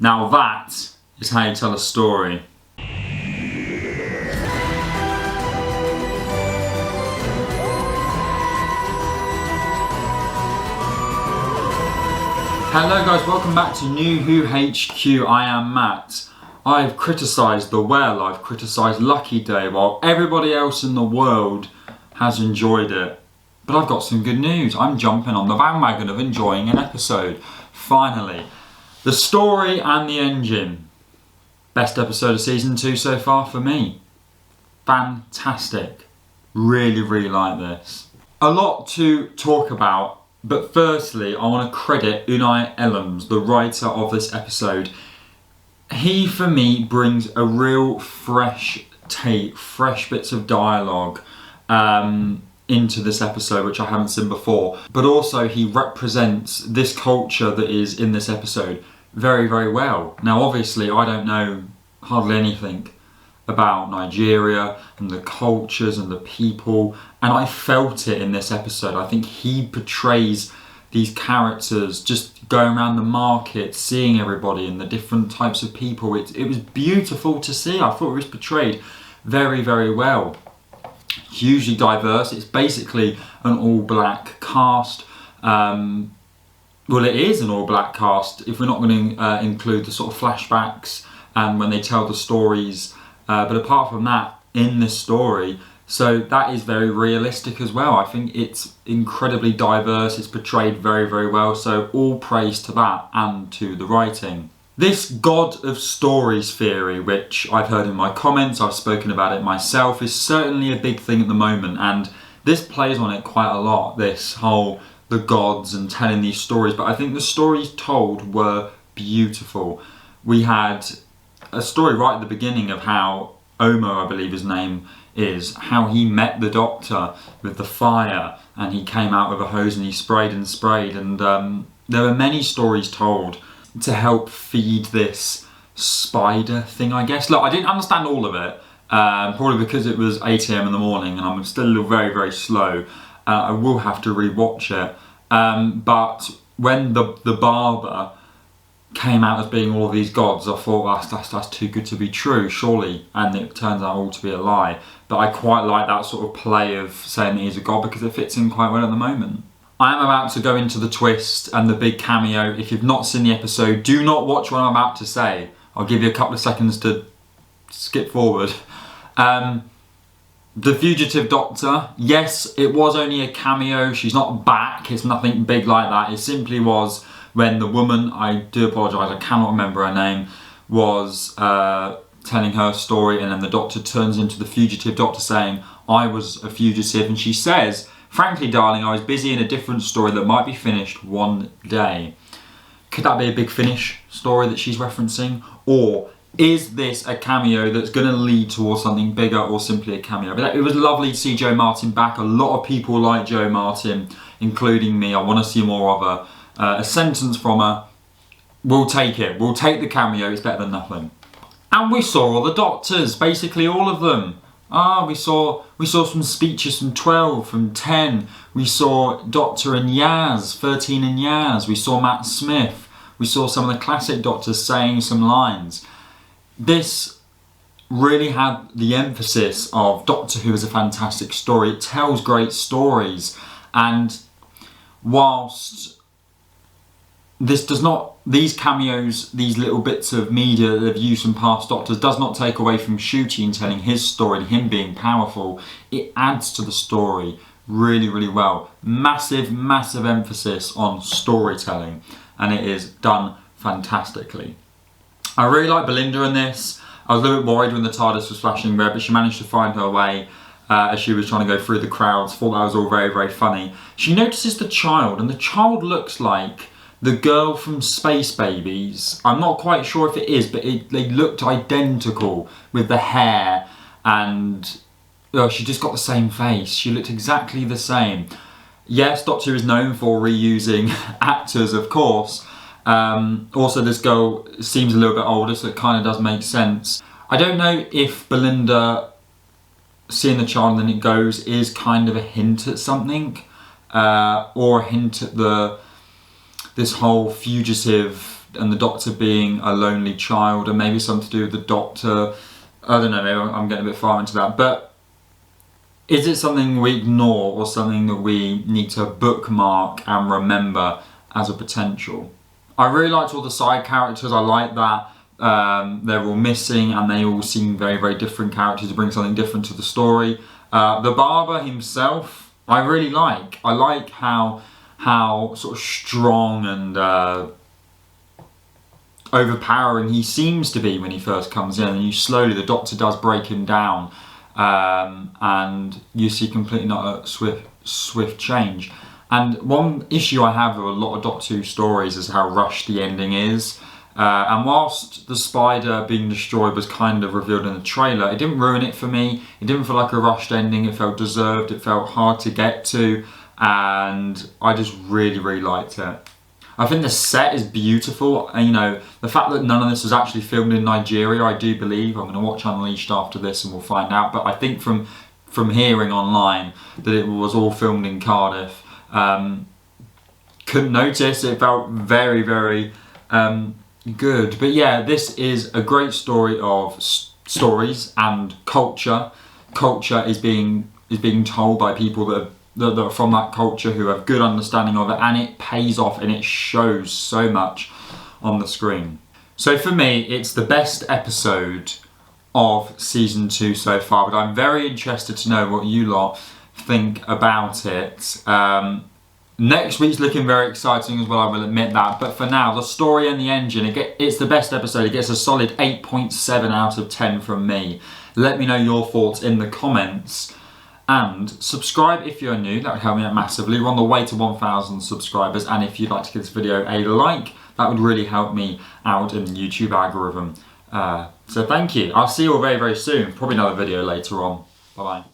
Now that is how you tell a story. Hello guys, welcome back to New Who HQ. I am Matt. I've criticised The Well, I've criticised Lucky Day, while everybody else in the world has enjoyed it. But I've got some good news. I'm jumping on the bandwagon of enjoying an episode. Finally. The story and the engine. Best episode of season 2 so far for me. Fantastic. Really, really like this. A lot to talk about. But firstly, I want to credit Unai Ellams, the writer of this episode. He, for me, brings a real fresh take, fresh bits of dialogue into this episode, which I haven't seen before. But also, he represents this culture that is in this episode very, very well. Now, obviously, I don't know hardly anything about Nigeria and the cultures and the people, and I felt it in this episode. I think he portrays these characters just going around the market, seeing everybody and the different types of people. It was beautiful to see. I thought it was portrayed very, very well. Hugely diverse. It's basically an all-black cast. Well, it is an all-black cast if we're not going to include the sort of flashbacks and when they tell the stories. But apart from that, in this story, so that is very realistic as well. I think it's incredibly diverse, it's portrayed very, very well, so all praise to that and to the writing. This God of Stories theory, which I've heard in my comments, I've spoken about it myself, is certainly a big thing at the moment, and this plays on it quite a lot, this whole the gods and telling these stories, but I think the stories told were beautiful. We had a story right at the beginning of how Omer, I believe his name is, how he met the doctor with the fire and he came out with a hose and he sprayed and sprayed, and there were many stories told to help feed this spider thing, I guess. Look, I didn't understand all of it, probably because it was 8 AM in the morning and I'm still very, very slow. I will have to rewatch it, but when the barber came out as being all of these gods, I thought that's too good to be true, surely, and it turns out all to be a lie. But I quite like that sort of play of saying that he's a god because it fits in quite well at the moment. I am about to go into the twist and the big cameo. If you've not seen the episode, do not watch what I'm about to say. I'll give you a couple of seconds to skip forward. The fugitive doctor, yes, it was only a cameo. She's not back, it's nothing big like that. It simply was when the woman, I do apologise, I cannot remember her name, was telling her story, and then the doctor turns into the fugitive doctor saying, I was a fugitive, and she says, frankly darling, I was busy in a different story that might be finished one day. Could that be a Big Finish story that she's referencing? Or is this a cameo that's going to lead towards something bigger, or simply a cameo? But it was lovely to see Jo Martin back. A lot of people like Jo Martin, including me. I want to see more of her. A sentence from her, we'll take it. We'll take the cameo, it's better than nothing. And we saw all the doctors, basically all of them. We saw some speeches from 12, from 10. We saw Doctor and Yaz, 13 and Yaz. We saw Matt Smith. We saw some of the classic doctors saying some lines. This really had the emphasis of Doctor Who is a fantastic story. It tells great stories, and whilst this does not, these cameos, these little bits of media that have used from past Doctors, does not take away from Ncuti and telling his story and him being powerful. It adds to the story really, really well. Massive, massive emphasis on storytelling, and it is done fantastically. I really like Belinda in this. I was a little bit worried when the TARDIS was flashing red, but she managed to find her way as she was trying to go through the crowds. Thought that was all very, very funny. She notices the child, and the child looks like the girl from Space Babies. I'm not quite sure if it is, but they looked identical with the hair, and she just got the same face. She looked exactly the same. Yes, Doctor Who is known for reusing actors, of course. Also, this girl seems a little bit older, so it kind of does make sense. I don't know if Belinda seeing the child and then it goes is kind of a hint at something, or a hint at this whole fugitive and the Doctor being a lonely child, and maybe something to do with the Doctor. I don't know, maybe I'm getting a bit far into that, but is it something we ignore or something that we need to bookmark and remember as a potential? I really liked all the side characters. I like that they're all missing and they all seem very, very different characters to bring something different to the story. The barber himself, I really like. I like how sort of strong and overpowering he seems to be when he first comes in, and the Doctor does break him down, and you see completely not a swift change. And one issue I have with a lot of Doctor Who stories is how rushed the ending is. And whilst the spider being destroyed was kind of revealed in the trailer, it didn't ruin it for me. It didn't feel like a rushed ending. It felt deserved. It felt hard to get to, and I just really, really liked it. I think the set is beautiful, and you know, the fact that none of this was actually filmed in Nigeria, I do believe. I'm going to watch Unleashed after this and we'll find out, but I think from hearing online that it was all filmed in Cardiff. Couldn't notice, it felt very, very good. But yeah, this is a great story of stories and culture. Culture is being told by people that are from that culture, who have good understanding of it, and it pays off and it shows so much on the screen. So for me, it's the best episode of season 2 so far, but I'm very interested to know what you lot think about it. Next week's looking very exciting as well, I will admit that, but for now, the story and the engine, it's the best episode. It gets a solid 8.7 out of 10 from me. Let me know your thoughts in the comments. And subscribe if you're new, that would help me out massively. We're on the way to 1,000 subscribers, and if you'd like to give this video a like, that would really help me out in the YouTube algorithm. So thank you. I'll see you all very, very soon. Probably another video later on. Bye bye.